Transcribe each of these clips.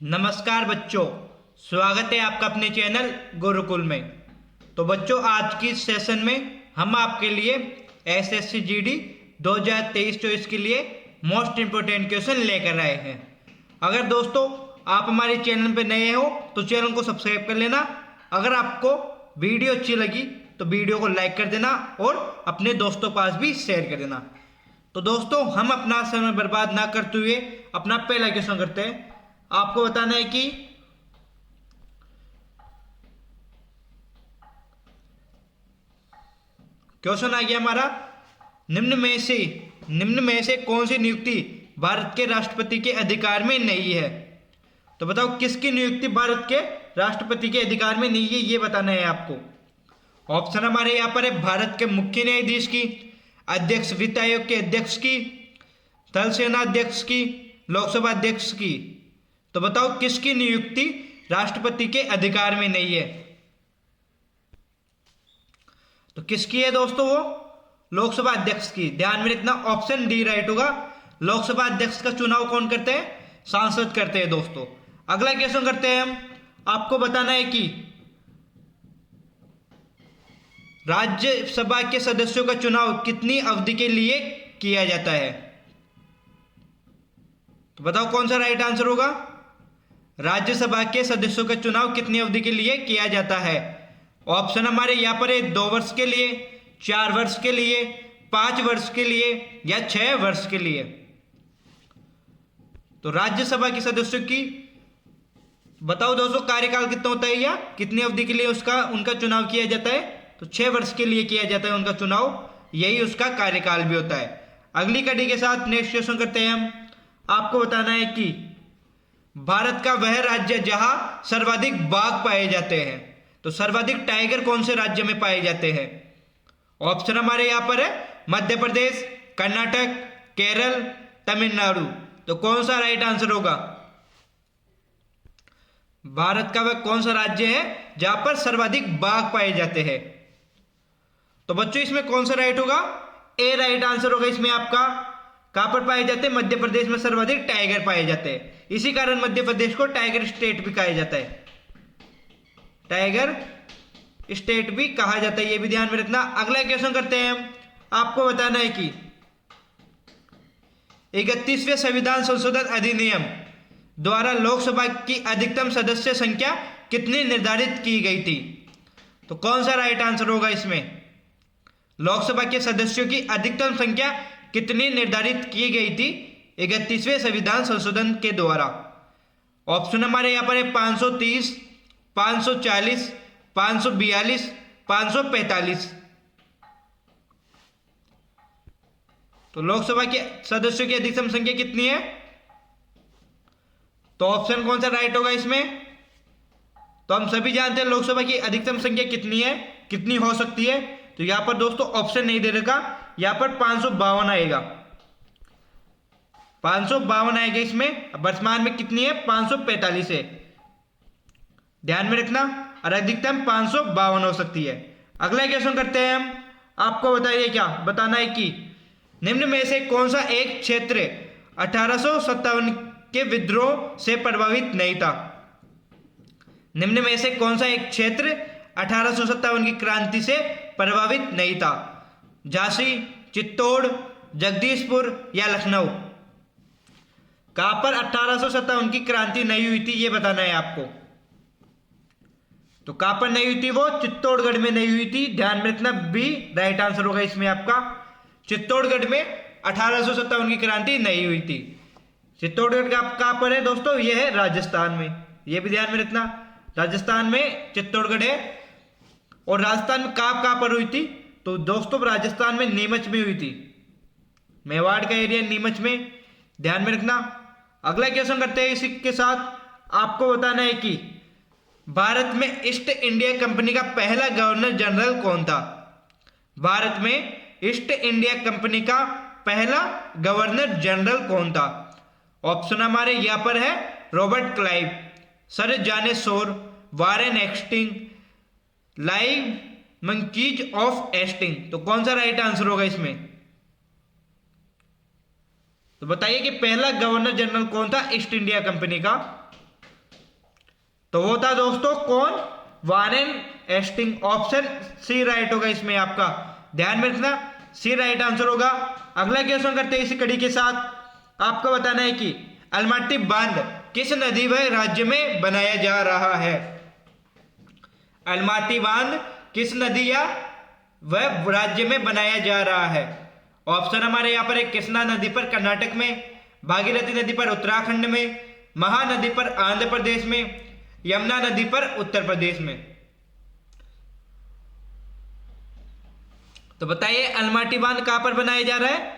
नमस्कार बच्चों, स्वागत है आपका अपने चैनल गुरुकुल में। तो बच्चों, आज की सेशन में हम आपके लिए एसएससी जीडी 2023-24 के लिए मोस्ट इम्पोर्टेंट क्वेश्चन लेकर आए हैं। अगर दोस्तों आप हमारे चैनल पर नए हो तो चैनल को सब्सक्राइब कर लेना। अगर आपको वीडियो अच्छी लगी तो वीडियो को लाइक कर देना और अपने दोस्तों के पास भी शेयर कर देना। तो दोस्तों, हम अपना समय बर्बाद ना करते हुए अपना पहला क्वेश्चन करते हैं। आपको बताना है कि क्वेश्चन आ गया हमारा, निम्न में से कौन सी नियुक्ति भारत के राष्ट्रपति के अधिकार में नहीं है। तो बताओ किसकी नियुक्ति भारत के राष्ट्रपति के अधिकार में नहीं है, ये बताना है आपको। ऑप्शन हमारे यहाँ पर है भारत के मुख्य न्यायाधीश की, अध्यक्ष वित्त आयोग के अध्यक्ष की, थल सेना अध्यक्ष की, लोकसभा अध्यक्ष की। तो बताओ किसकी नियुक्ति राष्ट्रपति के अधिकार में नहीं है। तो किसकी है दोस्तों? वो लोकसभा अध्यक्ष की। ध्यान में रखना, ऑप्शन डी राइट होगा। लोकसभा अध्यक्ष का चुनाव कौन करते हैं? सांसद करते हैं दोस्तों। अगला क्वेश्चन करते हैं हम। आपको बताना है कि राज्यसभा के सदस्यों का चुनाव कितनी अवधि के लिए किया जाता है। तो बताओ कौन सा राइट आंसर होगा। राज्यसभा के सदस्यों का चुनाव कितनी अवधि के लिए किया जाता है। ऑप्शन हमारे यहाँ पर है 2 वर्ष के लिए, 4 वर्ष के लिए, 5 वर्ष के लिए या 6 वर्ष के लिए। तो राज्यसभा के सदस्यों की बताओ दोस्तों कार्यकाल कितना होता है या कितनी अवधि के लिए उनका चुनाव किया जाता है। तो 6 वर्ष के लिए किया जाता है उनका चुनाव, यही उसका कार्यकाल भी होता है। अगली कड़ी के साथ नेक्स्ट क्वेश्चन करते हैं हम। आपको बताना है कि भारत का वह राज्य जहां सर्वाधिक बाघ पाए जाते हैं। तो सर्वाधिक टाइगर कौन से राज्य में पाए जाते हैं। ऑप्शन हमारे यहां पर है मध्य प्रदेश, कर्नाटक, केरल, तमिलनाडु। तो कौन सा राइट आंसर होगा। भारत का वह कौन सा राज्य है जहां पर सर्वाधिक बाघ पाए जाते हैं। तो बच्चों इसमें कौन सा राइट होगा। ए राइट आंसर होगा इसमें आपका। कहां पर पाए जाते हैं? मध्य प्रदेश में सर्वाधिक टाइगर पाए जाते हैं। इसी कारण मध्य प्रदेश को टाइगर स्टेट भी कहा जाता है। टाइगर स्टेट भी कहा जाता है, ये भी ध्यान में रखना। अगला क्वेश्चन करते हैं हम। आपको बताना है कि 31वें संविधान संशोधन अधिनियम द्वारा लोकसभा की अधिकतम सदस्य संख्या कितनी निर्धारित की गई थी। तो कौन सा राइट आंसर होगा इसमें। लोकसभा के सदस्यों की अधिकतम संख्या कितनी निर्धारित की गई थी 31वें संविधान संशोधन के द्वारा। ऑप्शन हमारे यहां पर है 530, 540, 542, 545। तो लोकसभा के सदस्यों की अधिकतम संख्या कितनी है। तो ऑप्शन कौन सा राइट होगा इसमें। तो हम सभी जानते हैं लोकसभा की अधिकतम संख्या कितनी है, कितनी हो सकती है। तो यहां पर दोस्तों ऑप्शन नहीं दे रखा, यहां पर 552 आएगा। 552 आएगा इसमें। वर्तमान में कितनी है? 545 है, ध्यान में रखना। और अधिकतम 552 हो सकती है। अगला क्वेश्चन करते हैं हम। आपको बताइए क्या बताना है कि निम्न में से कौन सा एक क्षेत्र 1857 के विद्रोह से प्रभावित नहीं था। निम्न में से कौन सा एक क्षेत्र 1857 की क्रांति से प्रभावित नहीं था। झांसी, चित्तौड़, जगदीशपुर या लखनऊ। कहां पर 1857 की क्रांति नहीं हुई थी ये बताना है आपको। तो कहां पर नहीं हुई थी? वो चित्तौड़गढ़ में नहीं हुई थी। ध्यान में रखना, बी राइट आंसर होगा इसमें आपका। चित्तौड़गढ़ में 1857 की क्रांति नहीं हुई थी। चित्तौड़गढ़ कहां पर है दोस्तों? यह है राजस्थान में, यह भी ध्यान में रखना। राजस्थान में चित्तौड़गढ़ है। और राजस्थान में कहां पर हुई थी? तो दोस्तों राजस्थान में नीमच में हुई थी। मेवाड़ का एरिया नीमच में, ध्यान में रखना। अगला क्वेश्चन करते हैं इसी के साथ। आपको बताना है कि भारत में ईस्ट इंडिया कंपनी का पहला गवर्नर जनरल कौन था। भारत में ईस्ट इंडिया कंपनी का पहला गवर्नर जनरल कौन था। ऑप्शन हमारे यहां पर है Robert Clive, sir John Shore, Warren Hastings, लाइव मंकीज ऑफ एस्टिंग। तो कौन सा राइट आंसर होगा इसमें। तो बताइए कि पहला गवर्नर जनरल कौन था ईस्ट इंडिया कंपनी का। तो वो था दोस्तों कौन? Warren Hasting. Option C right होगा इसमें आपका, ध्यान में रखना, सी राइट आंसर होगा। अगला क्वेश्चन करते हैं इसी कड़ी के साथ। आपको बताना है कि अलमाटी बांध किस नदी व राज्य में बनाया जा रहा है? अलमाटी बांध किस नदी या वह राज्य में बनाया जा रहा है? ऑप्शन हमारे यहाँ पर है कृष्णा नदी पर कर्नाटक में, भागीरथी नदी पर उत्तराखंड में, महानदी पर आंध्र प्रदेश में, यमुना नदी पर उत्तर प्रदेश में। तो बताइए अलमाटी बांध कहां पर बनाया जा रहा है?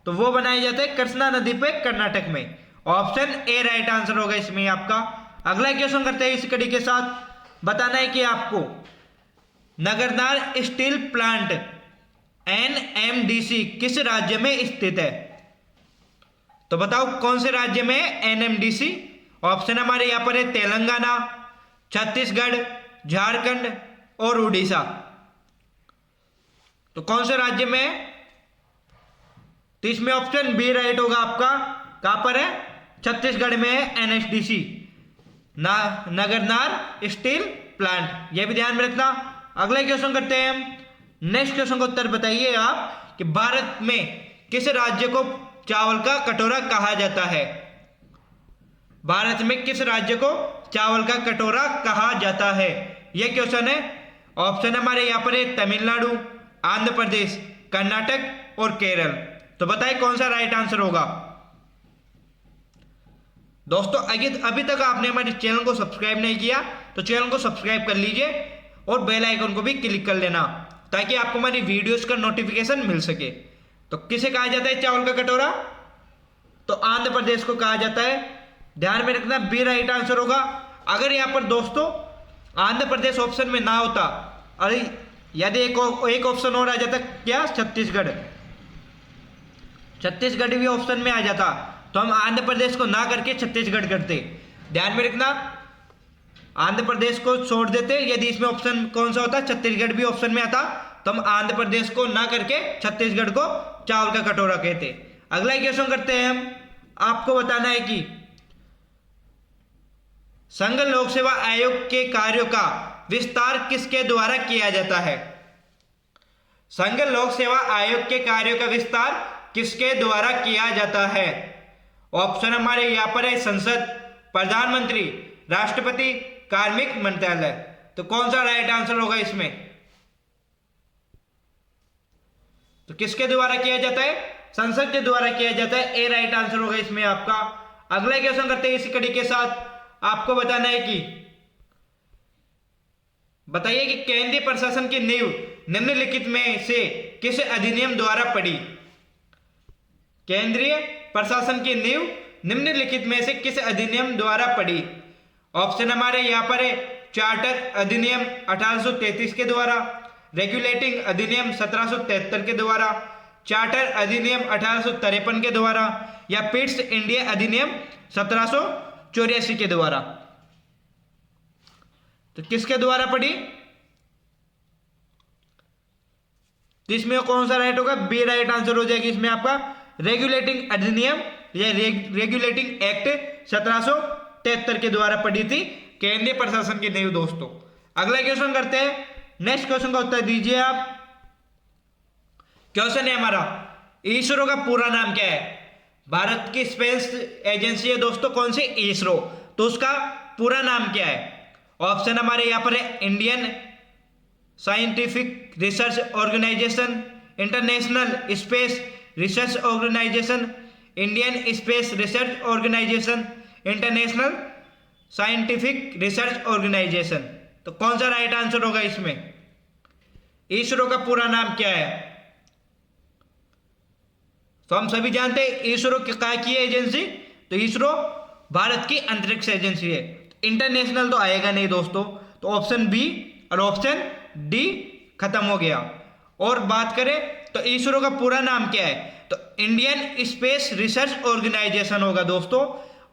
तो वो बनाया जाता है कृष्णा नदी पे कर्नाटक में। ऑप्शन ए राइट आंसर होगा इसमें आपका। अगला क्वेश्चन करते हैं इस कड़ी के साथ। बताना है कि आपको नगरनार स्टील प्लांट एनएमडीसी किस राज्य में स्थित है? तो बताओ कौन से राज्य में है एनएमडीसी? ऑप्शन हमारे यहां पर है तेलंगाना, छत्तीसगढ़, झारखंड और उड़ीसा। तो कौन से राज्य में है? तो इसमें ऑप्शन बी राइट होगा आपका। कहां पर है? छत्तीसगढ़ में है एनएचडीसी, नगरनार स्टील प्लांट, यह भी ध्यान में रखना। अगला क्वेश्चन करते हैं हम। नेक्स्ट क्वेश्चन का उत्तर बताइए आप कि भारत में किस राज्य को चावल का कटोरा कहा जाता है? भारत में किस राज्य को चावल का कटोरा कहा जाता है? यह क्वेश्चन है। ऑप्शन हमारे यहां पर है तमिलनाडु, आंध्र प्रदेश, कर्नाटक और केरल। तो बताइए कौन सा राइट आंसर होगा? दोस्तों अभी तक आपने हमारे चैनल को सब्सक्राइब नहीं किया तो चैनल को सब्सक्राइब कर लीजिए और बेल आइकन को भी क्लिक कर लेना ताकि आपको हमारी वीडियोस का नोटिफिकेशन मिल सके। तो किसे कहा जाता है चावल का कटोरा? तो आंध्र प्रदेश को कहा जाता है। ध्यान में रखना बी राइट आंसर होगा। अगर यहां पर दोस्तों आंध्र प्रदेश ऑप्शन में ना होता, अरे यदि एक ऑप्शन और आ जाता, क्या छत्तीसगढ़, छत्तीसगढ़ भी ऑप्शन में आ जाता तो हम आंध्र प्रदेश को ना करके छत्तीसगढ़ करते। ध्यान में रखना, आंध्र प्रदेश को छोड़ देते। यदि इसमें ऑप्शन कौन सा होता, छत्तीसगढ़ भी ऑप्शन में आता तो हम आंध्र प्रदेश को ना करके छत्तीसगढ़ को चावल का कटोरा कहते। अगला क्वेश्चन करते हैं हम। आपको बताना है कि संघ लोक सेवा आयोग के कार्यों का विस्तार किसके द्वारा किया जाता है? संघ लोक सेवा आयोग के कार्यों का विस्तार किसके द्वारा किया जाता है? ऑप्शन हमारे यहां पर है संसद, प्रधानमंत्री, राष्ट्रपति, कार्मिक मंत्रालय। तो कौन सा राइट आंसर होगा इसमें? तो किसके द्वारा किया जाता है? संसद के द्वारा किया जाता है। ए राइट आंसर होगा इसमें आपका। अगला क्वेश्चन करते हैं इसी कड़ी के साथ। आपको बताना है कि बताइए कि केंद्रीय प्रशासन की नींव निम्नलिखित में से किस अधिनियम द्वारा पड़ी? केंद्रीय प्रशासन की नींव निम्नलिखित में से किस अधिनियम द्वारा पड़ी? ऑप्शन हमारे यहां पर है चार्टर अधिनियम 1833 के द्वारा, रेगुलेटिंग अधिनियम 1773 के द्वारा, चार्टर अधिनियम 1853 के द्वारा या पिट्स इंडिया अधिनियम 1784 के द्वारा। तो किसके द्वारा पड़ी? तो इसमें कौन सा राइट होगा? बी राइट आंसर हो जाएगी इसमें आपका। रेगुलेटिंग अधिनियम या रेगुलेटिंग एक्ट 1773 के द्वारा पड़ी थी केंद्रीय प्रशासन की नींव। दोस्तों अगला क्वेश्चन करते हैं। नेक्स्ट क्वेश्चन का उत्तर दीजिए आप। क्वेश्चन है हमारा, इसरो का पूरा नाम क्या है? भारत की स्पेस एजेंसी है दोस्तों कौन सी? इसरो। तो उसका पूरा नाम क्या है? ऑप्शन हमारे यहां पर है Indian scientific research organisation, international space research organisation, Indian space research organisation, international scientific research organisation. तो कौन सा राइट आंसर होगा इसमें? इसरो का पूरा नाम क्या है? तो हम सभी जानते हैं इसरो क्या की एजेंसी? तो इसरो भारत की अंतरिक्ष एजेंसी है। इंटरनेशनल तो आएगा नहीं दोस्तों, तो ऑप्शन बी और ऑप्शन डी खत्म हो गया। और बात करें तो इसरो का पूरा नाम क्या है? तो इंडियन स्पेस रिसर्च ऑर्गेनाइजेशन होगा दोस्तों।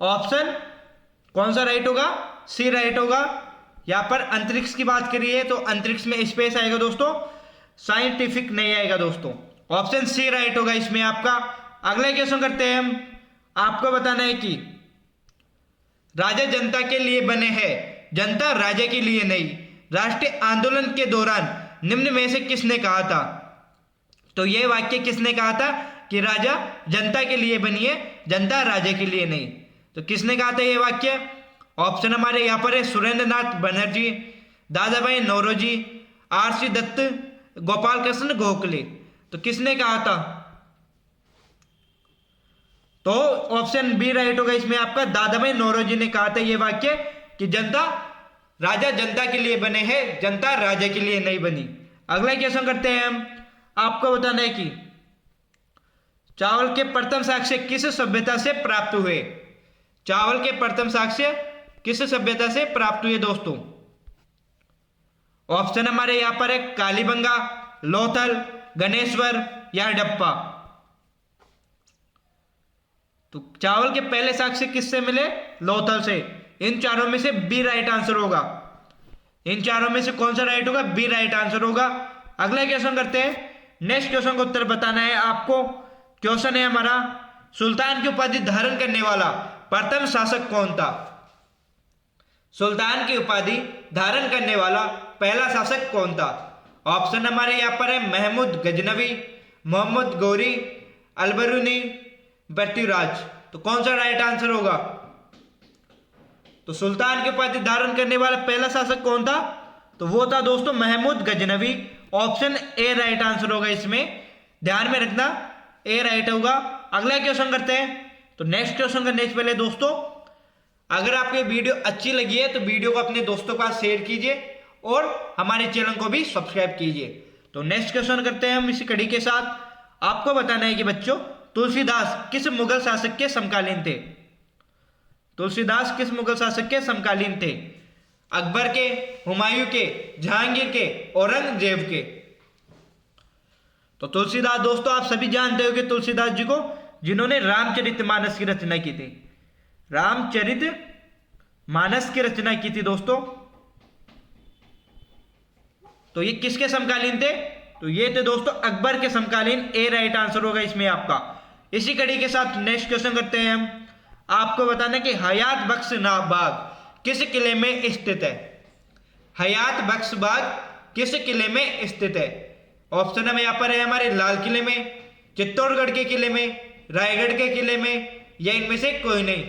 ऑप्शन कौन सा राइट होगा? सी राइट होगा। यहां पर अंतरिक्ष की बात करिए तो अंतरिक्ष में स्पेस आएगा दोस्तों, साइंटिफिक नहीं आएगा दोस्तों। ऑप्शन सी राइट होगा इसमें आपका। अगला क्वेश्चन करते हैं हम। आपको बताना है कि राजा जनता के लिए बने हैं जनता राजा के लिए नहीं। राष्ट्रीय आंदोलन के दौरान निम्न में से किसने कहा था? तो ये वाक्य किसने कहा था कि राजा जनता के लिए बनिए, जनता राजा के लिए नहीं। तो किसने कहा था ये वाक्य? ऑप्शन हमारे यहाँ पर है सुरेंद्र नाथ बनर्जी, दादा भाई नौरोजी, आर.सी. दत्त, गोपाल कृष्ण गोखले। तो किसने कहा था? तो ऑप्शन बी राइट होगा इसमें आपका, दादा भाई नौरोजी ने कहा था ये वाक्य कि जनता राजा जनता के लिए बने हैं, जनता राजा के लिए नहीं बनी। अगला क्वेश्चन करते हैं हम। आपको बताना है कि चावल के प्रथम साक्ष्य किस सभ्यता से प्राप्त हुए? चावल के प्रथम साक्ष्य किस सभ्यता से प्राप्त हुए दोस्तों? ऑप्शन हमारे यहां पर है कालीबंगा, लोथल, गणेश्वर या हड़प्पा। तो चावल के पहले साक्ष्य किससे मिले? लोथल से। इन चारों में से बी राइट आंसर होगा। इन चारों में से कौन सा राइट होगा? बी राइट आंसर होगा। अगला क्वेश्चन करते हैं। नेक्स्ट क्वेश्चन का उत्तर बताना है आपको। क्वेश्चन है हमारा, सुल्तान की उपाधि धारण करने वाला प्रथम शासक कौन था? सुल्तान की उपाधि धारण करने वाला पहला शासक कौन था? ऑप्शन हमारे यहां पर है महमूद गजनवी, मोहम्मद गौरी, अलबरूनी, पृथ्वीराज। तो कौन सा राइट आंसर होगा? तो सुल्तान की उपाधि धारण करने वाला पहला शासक कौन था? तो वो था दोस्तों Mahmud Ghaznavi. Option A right answer होगा इसमें, ध्यान में रखना, ए राइट होगा। अगला क्वेश्चन करते हैं। तो नेक्स्ट क्वेश्चन करने से पहले दोस्तों, अगर आपको वीडियो अच्छी लगी है तो वीडियो को अपने दोस्तों के साथ शेयर कीजिए और हमारे चैनल को भी सब्सक्राइब कीजिए। तो नेक्स्ट क्वेश्चन करते हैं हम इसी कड़ी के साथ। आपको बताना है कि बच्चों, तुलसीदास किस मुगल शासक के समकालीन थे? तुलसीदास किस मुगल शासक के समकालीन थे? अकबर के, हुमायूं के, जहांगीर के, औरंगजेब के। तो तुलसीदास दोस्तों आप सभी जानते हो कि तुलसीदास जी को, जिन्होंने रामचरितमानस की रचना की थी। रामचरितमानस की रचना की थी दोस्तों। तो ये किसके समकालीन थे? तो ये थे दोस्तों अकबर के समकालीन। ए राइट आंसर होगा इसमें आपका। इसी कड़ी के साथ नेक्स्ट क्वेश्चन करते हैं हम। आपको बताना कि हयात बख्श बाग किस किले में स्थित है? हयात बख्श बाग किस किले में स्थित है? ऑप्शन में यहां पर है हमारे लाल किले में, चित्तौड़गढ़ के किले में, रायगढ़ के किले में, या इनमें से कोई नहीं।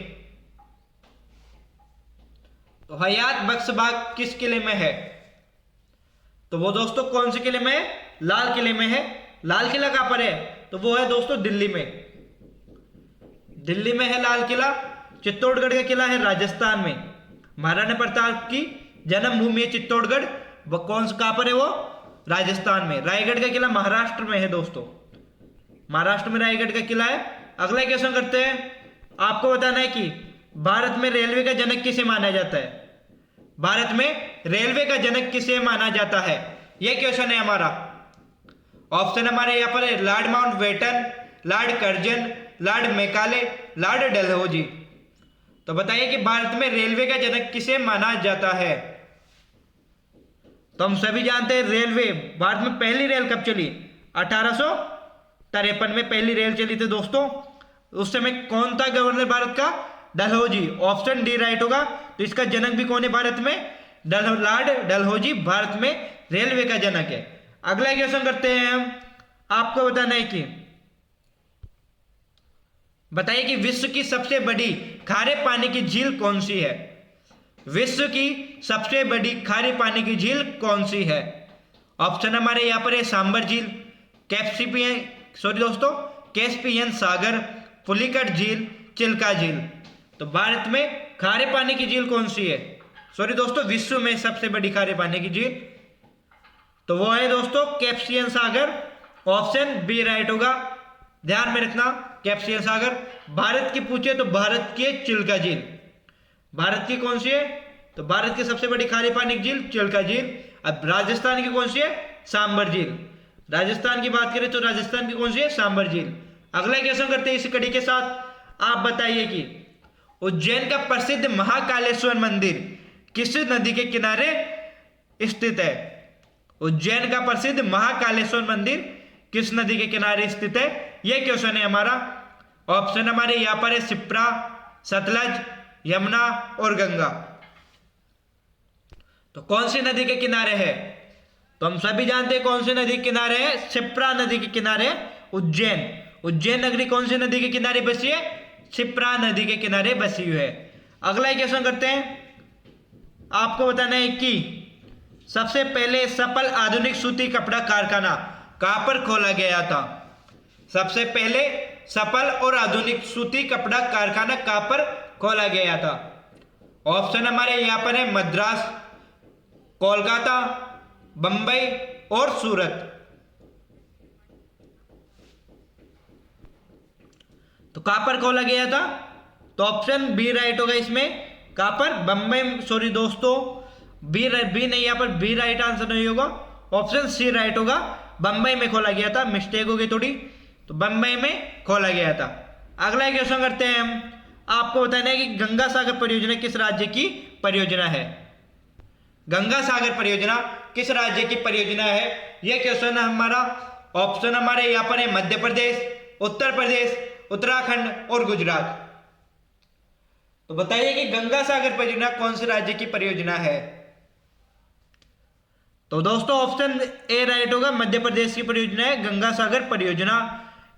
तो हयात बख्श बाग किस किले में है? तो वो दोस्तों कौन से किले में है? लाल किले में है। लाल किला कहां पर है? तो वो है दोस्तों दिल्ली में। दिल्ली में है लाल किला। चित्तौड़गढ़ का किला है राजस्थान में। महाराणा प्रताप की जन्मभूमि है चित्तौड़गढ़, वो कौन कहां पर है? वो राजस्थान में। रायगढ़ का किला महाराष्ट्र में है दोस्तों, महाराष्ट्र में रायगढ़ का किला है। अगला क्वेश्चन करते हैं। आपको बताना है कि भारत में रेलवे का जनक किसे माना जाता है? भारत में रेलवे का जनक किसे माना जाता है? यह क्वेश्चन है हमारा। ऑप्शन हमारे यहां पर है Lord Mountbatten, Lord Curzon, Lord Macaulay, Lord Dalhousie. तो बताइए कि भारत में रेलवे का जनक किसे माना जाता है? तो हम सभी जानते हैं रेलवे, भारत में पहली रेल कब चली? 1853 में पहली रेल चली थी दोस्तों। उस समय कौन था गवर्नर भारत का? डलहौजी। ऑप्शन डी राइट होगा। तो इसका जनक भी कौन है भारत में? लॉर्ड डलहौजी भारत में रेलवे का जनक है। अगला क्वेश्चन करते हैं हम। आपको बताना है कि बताइए कि विश्व की सबसे बड़ी खारे पानी की झील कौन सी है? विश्व की सबसे बड़ी खारे पानी की झील कौन सी है? ऑप्शन हमारे यहां पर है सांबर झील, कैस्पियन सागर, पुलिकट झील, चिल्का झील। तो भारत में खारे पानी की झील कौन सी है? विश्व में सबसे बड़ी खारे पानी की झील तो वो है दोस्तों कैस्पियन सागर। ऑप्शन बी राइट होगा, ध्यान में रखना, कैस्पियन सागर। भारत की पूछे तो भारत की चिल्का झील। भारत की कौन सी है? तो भारत की सबसे बड़ी खारे पानी की झील चिल्का झील। अब राजस्थान की कौन सी है? सांबर झील। राजस्थान की बात करें तो राजस्थान की कौन सी है? सांबर झील। अगला क्वेश्चन करते हैं इसी कड़ी के साथ। आप बताइए कि उज्जैन का प्रसिद्ध महाकालेश्वर मंदिर किस नदी के किनारे स्थित है? उज्जैन का प्रसिद्ध महाकालेश्वर मंदिर किस नदी के किनारे स्थित है? यह क्वेश्चन है हमारा। ऑप्शन हमारे यहां पर है शिप्रा, सतलज, यमुना और गंगा। तो कौन सी नदी के किनारे है? तो हम सभी जानते हैं कौन सी नदी के किनारे है, शिप्रा नदी के किनारे उज्जैन। उज्जैन नगरी कौन सी नदी के किनारे बसी है? शिप्रा नदी के किनारे बसी हुई है। अगला क्वेश्चन करते हैं, आपको बताना है कि सबसे पहले सफल आधुनिक सूती कपड़ा कारखाना कहां पर खोला गया था? सबसे पहले सफल और आधुनिक सूती कपड़ा कारखाना कहां पर खोला गया था? ऑप्शन हमारे यहां पर है मद्रास, कोलकाता, बंबई और सूरत। तो कहां पर खोला गया था? तो ऑप्शन बी राइट होगा इसमें। कहां पर? बंबई। सॉरी दोस्तों, बी नहीं, यहां पर बी राइट आंसर नहीं होगा, ऑप्शन सी राइट होगा। बंबई में खोला गया था, मिस्टेक हो गई थोड़ी, तो बंबई में खोला गया था। अगला क्वेश्चन करते हैं हम, आपको बताना है कि गंगा सागर परियोजना किस राज्य की परियोजना है? गंगा सागर परियोजना किस राज्य की परियोजना है? यह क्वेश्चन हमारा, ऑप्शन हमारे यहां पर है मध्य प्रदेश, उत्तर प्रदेश, उत्तराखंड और गुजरात। तो बताइए कि गंगा सागर परियोजना कौन से राज्य की परियोजना है? तो दोस्तों ऑप्शन ए राइट होगा, मध्य प्रदेश की परियोजना है गंगा सागर परियोजना,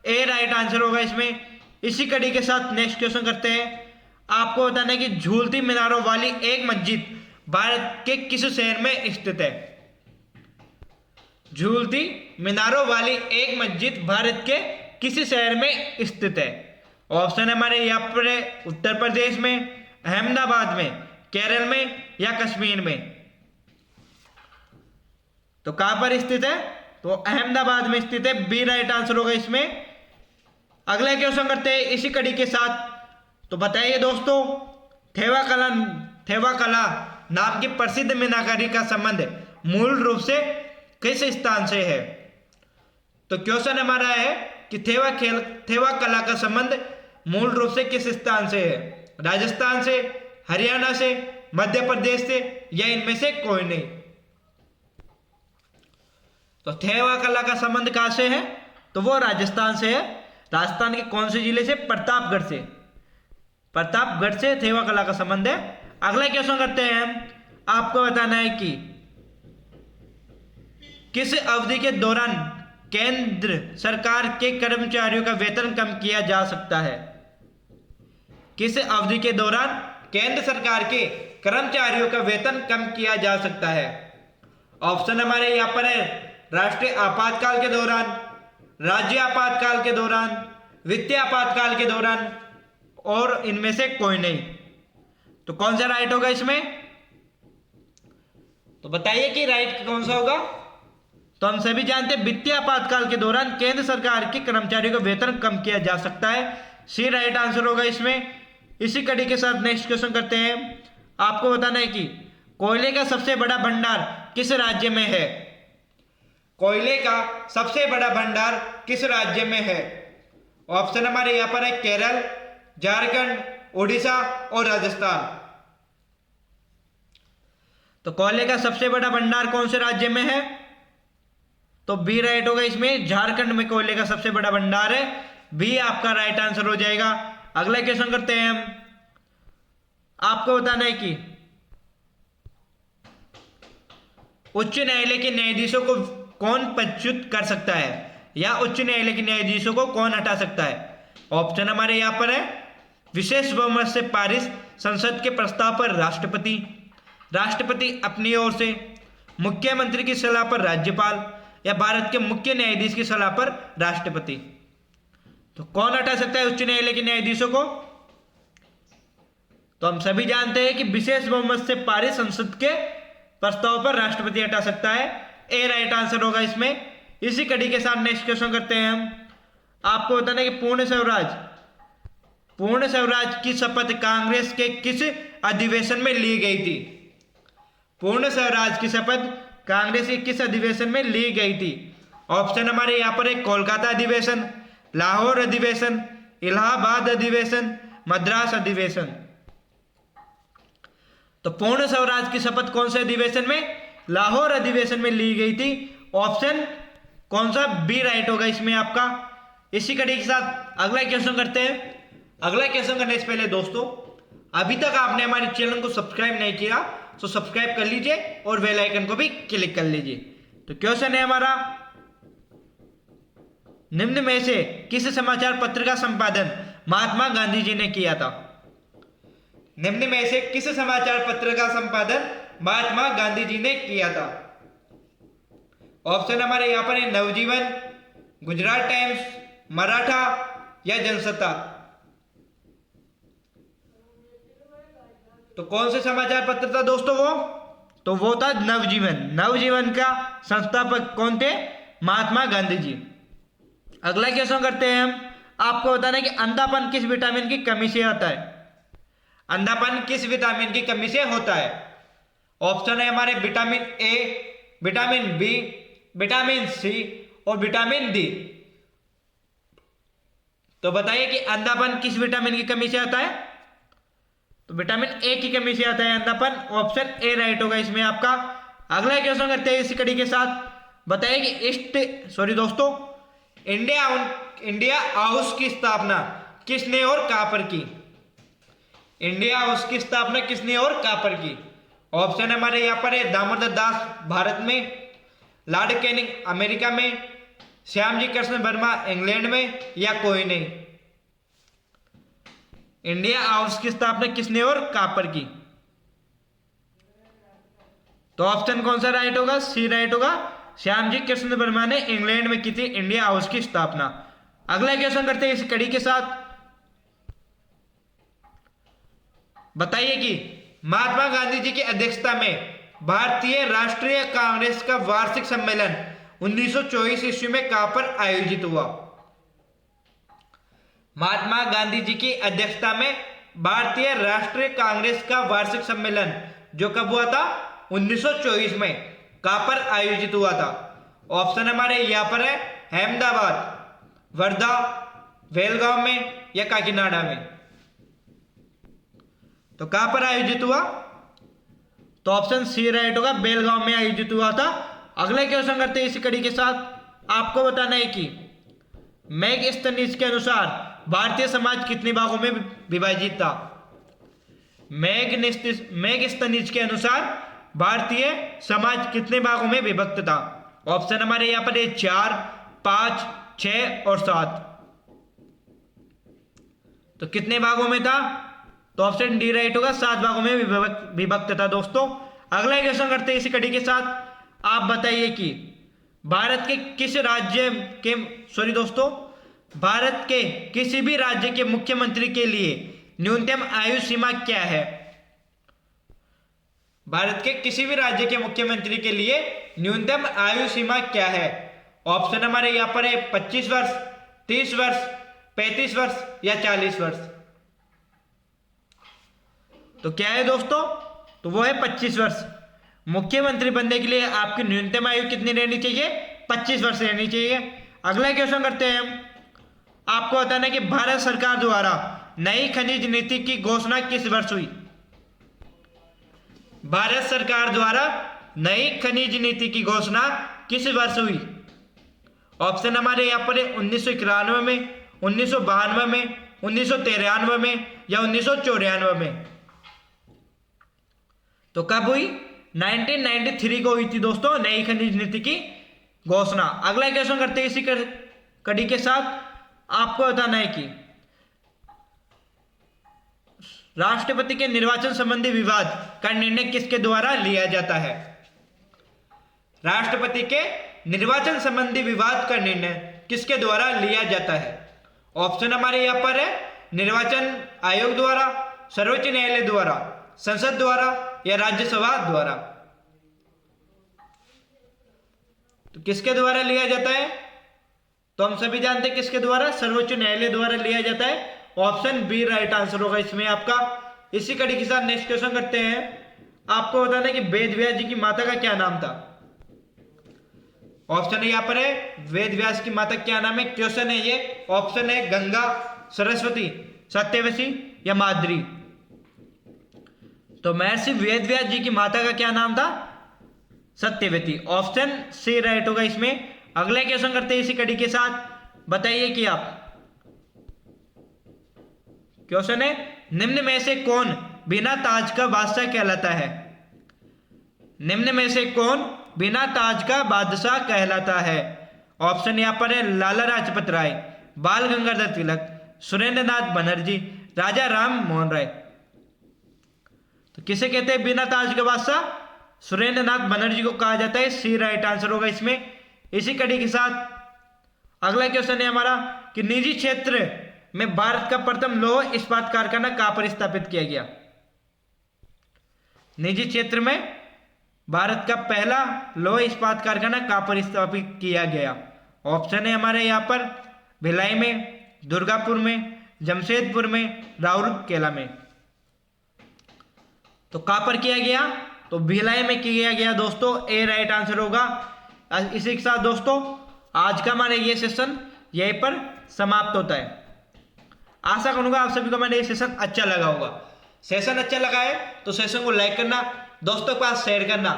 ए राइट आंसर होगा इसमें। इसी कड़ी के साथ नेक्स्ट क्वेश्चन करते हैं, आपको बताना है कि झूलती मीनारों वाली एक मस्जिद भारत के किस शहर में स्थित है? झूलती मीनारों वाली एक मस्जिद भारत के किस शहर में स्थित है? ऑप्शन हमारे यहाँ पर है उत्तर प्रदेश में, अहमदाबाद में, केरल में या कश्मीर में। तो कहां पर स्थित है? तो अहमदाबाद में स्थित है, बी राइट आंसर होगा इसमें। अगला क्वेश्चन करते हैं इसी कड़ी के साथ, तो बताइए दोस्तों, थेवा कला नाम की प्रसिद्ध मीनाकारी का संबंध मूल रूप से किस स्थान से है? तो क्वेश्चन हमारा है कि थेवा कला का संबंध मूल रूप से किस स्थान से है? राजस्थान से, हरियाणा से, मध्य प्रदेश से या इनमें से कोई नहीं। तो थेवा कला का संबंध कहां से है? तो वो राजस्थान से है। राजस्थान के कौन से जिले से? प्रतापगढ़ से। प्रतापगढ़ से थेवा कला का संबंध है। अगला क्वेश्चन करते हैं हम, आपको बताना है कि किस अवधि के दौरान केंद्र सरकार के कर्मचारियों का वेतन कम किया जा सकता है? किस अवधि के दौरान केंद्र सरकार के कर्मचारियों का वेतन कम किया जा सकता है? ऑप्शन हमारे यहां पर है राष्ट्रीय आपातकाल के दौरान, राज्य आपातकाल के दौरान, वित्तीय आपातकाल के दौरान और इनमें से कोई नहीं। तो कौन सा राइट होगा इसमें? तो बताइए कि राइट कौन सा होगा? तो हम सभी जानते हैं वित्तीय आपातकाल के दौरान केंद्र सरकार के कर्मचारियों का वेतन कम किया जा सकता है, सी राइट आंसर होगा इसमें। इसी कड़ी के साथ नेक्स्ट क्वेश्चन करते हैं, आपको बताना है कि कोयले का सबसे बड़ा भंडार किस राज्य में है? कोयले का सबसे बड़ा भंडार किस राज्य में है? ऑप्शन हमारे यहां पर है केरल, झारखंड, उड़ीसा और राजस्थान। तो कोयले का सबसे बड़ा भंडार कौन से राज्य में है? तो बी राइट होगा इसमें, झारखंड में कोयले का सबसे बड़ा भंडार है, बी आपका राइट आंसर हो जाएगा। अगला क्वेश्चन करते हैं हम, आपको बताना है कि उच्च न्यायालय के न्यायाधीशों को कौन पदच्युत कर सकता है या उच्च न्यायालय के न्यायाधीशों को कौन हटा सकता है? ऑप्शन हमारे यहां पर है विशेष बहुमत से पारित संसद के प्रस्ताव पर राष्ट्रपति, राष्ट्रपति अपनी ओर से, मुख्यमंत्री की सलाह पर राज्यपाल या भारत के मुख्य न्यायाधीश की सलाह पर राष्ट्रपति। तो कौन हटा सकता है उच्च न्यायालय के न्यायाधीशों को? तो हम सभी जानते हैं कि विशेष बहुमत से पारित संसद के प्रस्ताव पर राष्ट्रपति हटा सकता है, ए राइट आंसर होगा इसमें। इसी कड़ी के साथ नेक्स्ट क्वेश्चन करते हैं हम, आपको बताना है कि पूर्ण स्वराज की शपथ कांग्रेस के किस अधिवेशन में ली गई थी? पूर्ण स्वराज की शपथ कांग्रेस के किस अधिवेशन में ली गई थी? ऑप्शन हमारे यहां पर है कोलकाता अधिवेशन, लाहौर अधिवेशन, इलाहाबाद अधिवेशन, मद्रास अधिवेशन। तो पूर्ण स्वराज की शपथ कौन से अधिवेशन में? लाहौर अधिवेशन में ली गई थी। ऑप्शन कौन सा? बी राइट होगा इसमें आपका। इसी कड़ी के साथ अगला क्वेश्चन करते हैं। अगला क्वेश्चन करने से पहले दोस्तों, अभी तक आपने हमारे चैनल को सब्सक्राइब नहीं किया तो सब्सक्राइब कर लीजिए और बेल आइकन को भी क्लिक कर लीजिए। तो क्वेश्चन है हमारा, निम्न में से किस समाचार पत्र का संपादन महात्मा गांधी जी ने किया था? निम्न में से किस समाचार पत्र का संपादन महात्मा गांधी जी ने किया था? ऑप्शन हमारे यहां पर है नवजीवन, गुजरात टाइम्स, मराठा या जनसत्ता। तो कौन से समाचार पत्र था दोस्तों वो? तो वो था नवजीवन। नवजीवन का संस्थापक कौन थे? महात्मा गांधी जी। अगला क्वेश्चन करते हैं हम। आपको बताना है कि अंधापन किस विटामिन की कमी से आता है? अंधापन किस विटामिन की कमी से होता है? ऑप्शन है हमारे vitamin A, vitamin B, vitamin C और विटामिन डी। तो बताइए कि अंधापन किस विटामिन की कमी से आता है? तो विटामिन ए की कमी से आता है अंधापन। ऑप्शन ए राइट होगा इसमें आपका। अगला क्वेश्चन करते हैं इसी कड़ी के साथ। बताइए कि इंडिया हाउस की स्थापना किसने और कहां पर की? इंडिया हाउस की स्थापना किसने और कहां पर की? ऑप्शन हमारे यहां पर है दामोदर दास भारत में, लॉर्ड कैनिंग अमेरिका में, श्यामजी कृष्ण वर्मा इंग्लैंड में या कोई नहीं। इंडिया हाउस की स्थापना किसने और कहां पर की? तो ऑप्शन कौन सा राइट होगा? सी राइट होगा। श्यामजी कृष्ण वर्मा ने इंग्लैंड में की थी इंडिया हाउस की स्थापना। अगला क्वेश्चन करते हैं इस कड़ी के साथ। बताइए कि महात्मा गांधी जी की अध्यक्षता में भारतीय राष्ट्रीय कांग्रेस का वार्षिक सम्मेलन 1924 ईस्वी में कहां पर आयोजित हुआ? महात्मा गांधी जी की अध्यक्षता में भारतीय राष्ट्रीय कांग्रेस का वार्षिक सम्मेलन जो कब हुआ था? 1924 में। कहां पर आयोजित हुआ था? ऑप्शन हमारे यहां पर है अहमदाबाद, वर्धा, बेलगांव में या काकीनाडा में। तो कहां पर आयोजित हुआ? तो ऑप्शन सी राइट होगा, बेलगांव में आयोजित हुआ था। अगले क्वेश्चन करते हैं इसी कड़ी के साथ। आपको बताना है कि मैगस्थनीज के अनुसार भारतीय समाज कितने भागों में विभाजित था? मैगस्थनीज के अनुसार भारतीय समाज कितने भागों में विभक्त था? ऑप्शन हमारे यहां पर है 4, 5, 6 और 7। तो कितने भागों में था? तो ऑप्शन डी राइट होगा, 7 भागों में विभक्त था दोस्तों। अगला क्वेश्चन करते हैं इसी कड़ी के साथ। आप बताइए कि भारत के किसी भी राज्य के मुख्यमंत्री के लिए न्यूनतम आयु सीमा क्या है? भारत के किसी भी राज्य के मुख्यमंत्री के लिए न्यूनतम आयु सीमा क्या है? ऑप्शन हमारे यहां पर है 25 वर्ष, 30 वर्ष, 35 वर्ष या 40 वर्ष। तो क्या है दोस्तों? तो वो है 25 वर्ष। मुख्यमंत्री बनने के लिए आपकी न्यूनतम आयु कितनी रहनी चाहिए? 25 वर्ष रहनी चाहिए। अगला क्वेश्चन करते हैं हम। आपको बताना है कि भारत सरकार द्वारा नई खनिज नीति की घोषणा किस वर्ष हुई? भारत सरकार द्वारा नई खनिज नीति की घोषणा किस वर्ष हुई? ऑप्शन हमारे यहां पर है 1991 में, 1992 में, 1993 में या 1994 में। तो कब हुई? 1993 को हुई थी दोस्तों नई खनिज नीति की घोषणा। अगला क्वेश्चन करते हैं इसी कड़ी के साथ। आपको बताना है कि राष्ट्रपति के निर्वाचन संबंधी विवाद का निर्णय किसके द्वारा लिया जाता है? राष्ट्रपति के निर्वाचन संबंधी विवाद का निर्णय किसके द्वारा लिया जाता है? ऑप्शन हमारे यहां पर है निर्वाचन आयोग द्वारा, सर्वोच्च न्यायालय द्वारा, संसद द्वारा या राज्यसभा द्वारा। तो किसके द्वारा लिया जाता है? तो हम सभी जानते हैं किसके द्वारा? सर्वोच्च न्यायालय द्वारा लिया जाता है। ऑप्शन बी राइट आंसर होगा इसमें आपका। इसी कड़ी के साथ नेक्स्ट क्वेश्चन करते हैं। आपको बताना है कि वेद व्यास जी की माता का क्या नाम था? ऑप्शन यहां पर है वेद व्यास की माता क्या नाम है? क्वेश्चन है ये। ऑप्शन है गंगा, सरस्वती, सत्यवती या माद्री। तो महर्षि वेद व्यास जी की माता का क्या नाम था? सत्यवती। ऑप्शन सी राइट होगा इसमें। अगला क्वेश्चन करते हैं इसी कड़ी के साथ। बताइए कि आप क्वेश्चन है निम्न में से कौन बिना ताज का बादशाह कहलाता है? निम्न में से कौन बिना ताज का बादशाह कहलाता है? ऑप्शन यहाँ पर है लाला लाजपत राय, बाल गंगाधर तिलक, सुरेंद्र नाथ बनर्जी, राजा राम मोहन राय। तो किसे कहते हैं बिना ताज के बादशाह? सुरेंद्र नाथ बनर्जी को कहा जाता है। सी राइट आंसर होगा इसमें। इसी कड़ी के साथ अगला क्वेश्चन है हमारा कि निजी क्षेत्र में भारत का प्रथम लौह इस्पात कारखाना कहां पर स्थापित किया गया? निजी क्षेत्र में भारत का पहला लौह इस्पात कारखाना कहां पर स्थापित किया गया? ऑप्शन है हमारे यहाँ पर भिलाई में, दुर्गापुर में, जमशेदपुर में, राउरकेला में। तो कहां पर किया गया? तो भिलाई में किया गया दोस्तों। ए राइट आंसर होगा। इसी के साथ दोस्तों आज का हमारा ये सेशन यहीं पर समाप्त होता है। आशा करूंगा आप सभी को मैंने ये सेशन अच्छा लगा होगा। सेशन अच्छा लगा है तो सेशन को लाइक करना, दोस्तों के पास शेयर करना।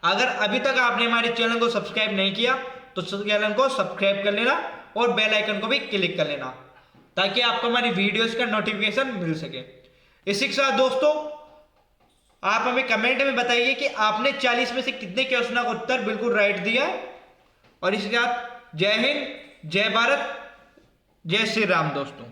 अगर अभी तक आपने हमारे चैनल को सब्सक्राइब नहीं किया तो चैनल को सब्सक्राइब कर लेना और बेल आइकन को भी क्लिक कर लेना ताकि आपको हमारी वीडियोस का नोटिफिकेशन मिल सके। इसी के साथ दोस्तों आप हमें कमेंट में बताइए कि आपने 40 में से कितने क्वेश्चन का उत्तर बिल्कुल राइट दिया है। और इसके साथ जय हिंद, जय भारत, जय श्री राम दोस्तों।